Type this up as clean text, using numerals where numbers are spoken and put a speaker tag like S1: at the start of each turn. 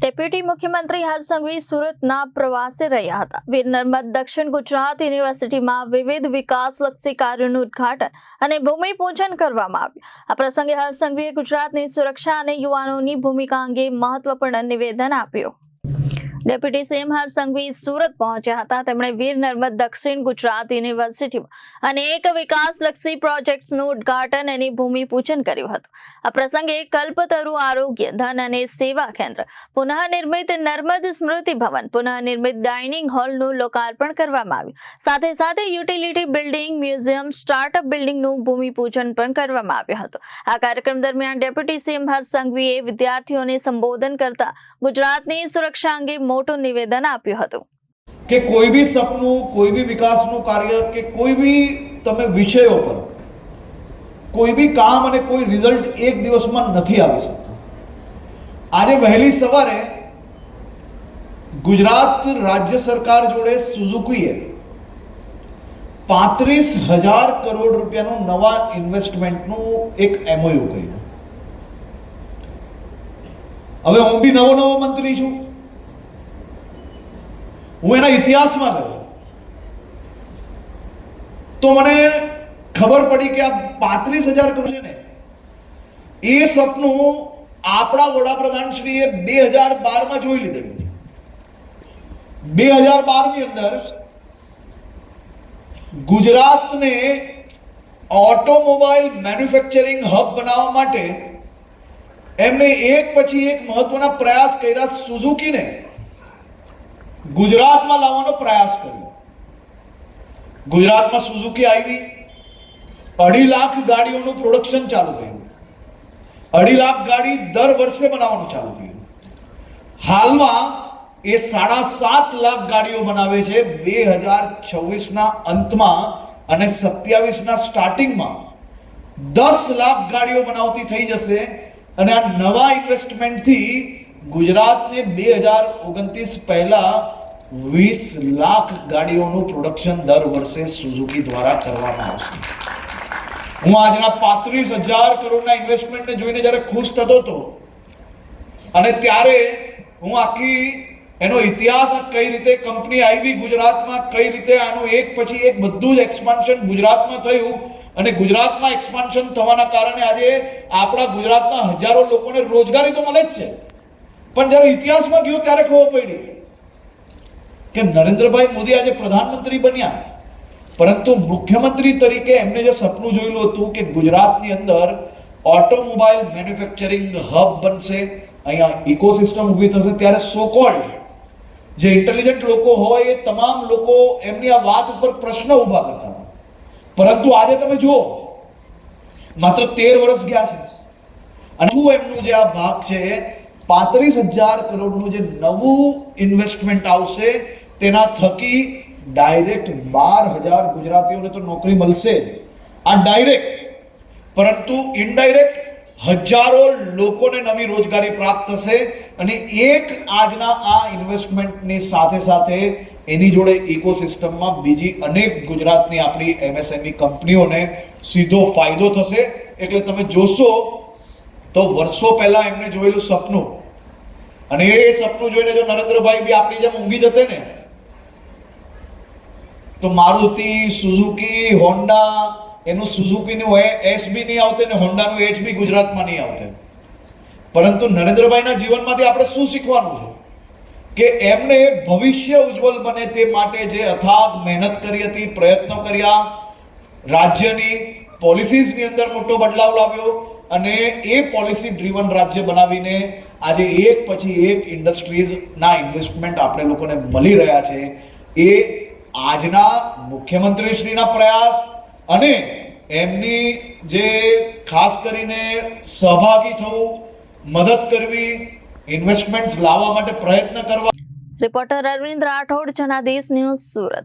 S1: Deputy મુખ્યમંત્રી હર્ષ સંઘવી સુરતના પ્રવાસે રહ્યા હતા। વીર નર્મદ દક્ષિણ ગુજરાત યુનિવર્સિટીમાં વિવિધ વિકાસલક્ષી કાર્યોનું ઉદ્ઘાટન અને ભૂમિપૂજન કરવામાં આવ્યું। આ પ્રસંગે હર્ષ સંઘવીએ ગુજરાતની સુરક્ષા અને યુવાનોની ભૂમિકા અંગે મહત્વપૂર્ણ નિવેદન આપ્યું। ડેપ્યુટી સીએમ હર્ષ સંઘવી સુરત પહોંચ્યા હતા। તેમણે વીર નર્મદ દક્ષિણ ગુજરાત યુનિવર્સિટીમાં અનેક વિકાસલક્ષી પ્રોજેક્ટ્સનું ઉદ્ઘાટન અને ભૂમિપૂજન કર્યું હતું। આ પ્રસંગે કલ્પતરુ આરોગ્ય ધન અને સેવા કેન્દ્ર, પુનઃનિર્મિત નર્મદ સ્મૃતિ ભવન, પુનઃનિર્મિત ડાઇનિંગ હોલનું લોકાર્પણ કરવામાં આવ્યું। સાથે સાથે યુટિલિટી બિલ્ડિંગ, મ્યુઝિયમ, સ્ટાર્ટઅપ બિલ્ડિંગનું ભૂમિપૂજન પણ કરવામાં આવ્યું હતું। આ કાર્યક્રમ દરમિયાન ડેપ્યુટી સીએમ હર્ષ સંઘવીએ વિદ્યાર્થીઓને સંબોધન કરતા ગુજરાતની સુરક્ષા અંગે મોટું નિવેદન આપ્યું હતું
S2: કે કોઈ બી સપનું, કોઈ બી વિકાસનું કાર્ય કે કોઈ બી તમે વિષયો પર કોઈ બી કામ અને કોઈ રિઝલ્ટ એક દિવસમાં નથી આવી શકતું। આજે વહેલી સવારે ગુજરાત રાજ્ય સરકાર જોડે સુઝુકીએ 35,000 કરોડ રૂપિયાનું નવા ઇન્વેસ્ટમેન્ટનું એક એમઓયુ કર્યું। હવે હું બી નવો મંત્રી છું, હું એના ઇતિહાસમાં ગયો તો મને ખબર પડી કે આ 35,000 કરોડ છે ને, એ સપનું આપણા વડાપ્રધાનશ્રીએ 2012માં જોઈ લીધેલું। 2012 ની અંદર ગુજરાતને ઓટોમોબાઈલ મેન્યુફેક્ચરિંગ હબ બનાવવા માટે એમને એક પછી એક મહત્વના પ્રયાસ કર્યા। સુઝુકીને ગુજરાતમાં લાવવાનો પ્રયાસ કર્યો। ગુજરાતમાં સુઝુકી આવી, 2.5 લાખ ગાડીઓનું પ્રોડક્શન ચાલુ કર્યું। 2.5 લાખ ગાડી દર વર્ષે બનાવવાનું ચાલુ કર્યું। હાલમાં એ 7.5 લાખ ગાડીઓ બનાવે છે। 2026ના અંતમાં અને 27ના સ્ટાર્ટિંગમાં 10 લાખ ગાડીઓ બનાવતી થઈ જશે। અને આ નવા ઇન્વેસ્ટમેન્ટથી ગુજરાતને 2029 પહેલા 20 લાખ ગાડીઓનું પ્રોડક્શન દર વર્ષે સુઝુકી દ્વારા કરવામાં આવશે। હું આજના 35,000 કરોડના ઇન્વેસ્ટમેન્ટને જોઈને જ્યારે ખુશ થતો હતો અને ત્યારે હું આખી એનો ઇતિહાસ, કઈ રીતે કંપની આવી ગુજરાતમાં, કઈ રીતે આનું એક પછી એક બધું જ એક્સપાન્શન ગુજરાતમાં થયું અને ગુજરાતમાં એક્સપાન્શન થવાના કારણે આજે આપણા ગુજરાતના હજારો લોકોને રોજગારી તો મળે જ છે, પણ જ્યારે ઇતિહાસમાં ગયો ત્યારે ખબર પડી કે નરેન્દ્રભાઈ મોદી આજે પ્રધાનમંત્રી બન્યા, પરંતુ મુખ્યમંત્રી તરીકે એમને જે સપનું જોયેલું હતું કે ગુજરાતની અંદર ઓટોમોબાઈલ મેન્યુફેક્ચરિંગ હબ બનશે, અહીંયા ઇકોસિસ્ટમ ઊભી થશે, ત્યારે સો કોલ્ડ જે ઇન્ટેલિજન્ટ લોકો હોય એ તમામ લોકો એમની આ વાત ઉપર પ્રશ્ન ઊભા કરતા હતા। પરંતુ આજે તમે જુઓ, માત્ર 13 વર્ષ ગયા છે અને એમનું જે આ ભાગ છે 35,000 કરોડનું જે નવું ઇન્વેસ્ટમેન્ટ આવશે તેના થકી ડાયરેક્ટ 12,000 ગુજરાતીઓને તો નોકરી મળશે, આ ડાયરેક્ટ, પરંતુ ઇનડાયરેક્ટ હજારો લોકોને નવી રોજગારી પ્રાપ્ત થશે। અને એક આજના આ ઇન્વેસ્ટમેન્ટની સાથે સાથે એની જોડે ઇકોસિસ્ટમમાં બીજી અનેક ગુજરાતની આપણી એમએસએમઈ કંપનીઓને સીધો ફાયદો થશે। એટલે તમે જોશો તો વર્ષો પહેલા એમને જોયેલું સપનું, અને એ સપનું જોઈને જો નરેન્દ્રભાઈ બી આપણી જેમ ઊંઘી જતે ને તો મારુતિ, સુઝુકી, હોન્ડા, એનું સુઝુકીનું એસ બી નહીં આવતે ને હોન્ડાનું એચ બી ગુજરાતમાં નહીં આવતે। પરંતુ નરેન્દ્રભાઈના જીવનમાંથી આપણે શું શીખવાનું છે કે એમને ભવિષ્ય ઉજ્જવલ બને તે માટે જે અથાગ મહેનત કરી હતી, પ્રયત્નો કર્યા, રાજ્યની પોલિસીઝની અંદર મોટો બદલાવ લાવ્યો અને એ પોલિસી ડ્રીવન રાજ્ય બનાવીને આજે એક પછી એક ઇન્ડસ્ટ્રીઝના ઇન્વેસ્ટમેન્ટ આપણે લોકોને મળી રહ્યા છે। એ આજના મુખ્યમંત્રીશ્રીના પ્રયાસ અને એમની જે ખાસ કરીને સહભાગી થવું, મદદ કરવી, ઇન્વેસ્ટમેન્ટ્સ લાવવા માટે પ્રયત્ન કરવા।
S1: Reporter Arvind Rathod, Janadesh news, Surat.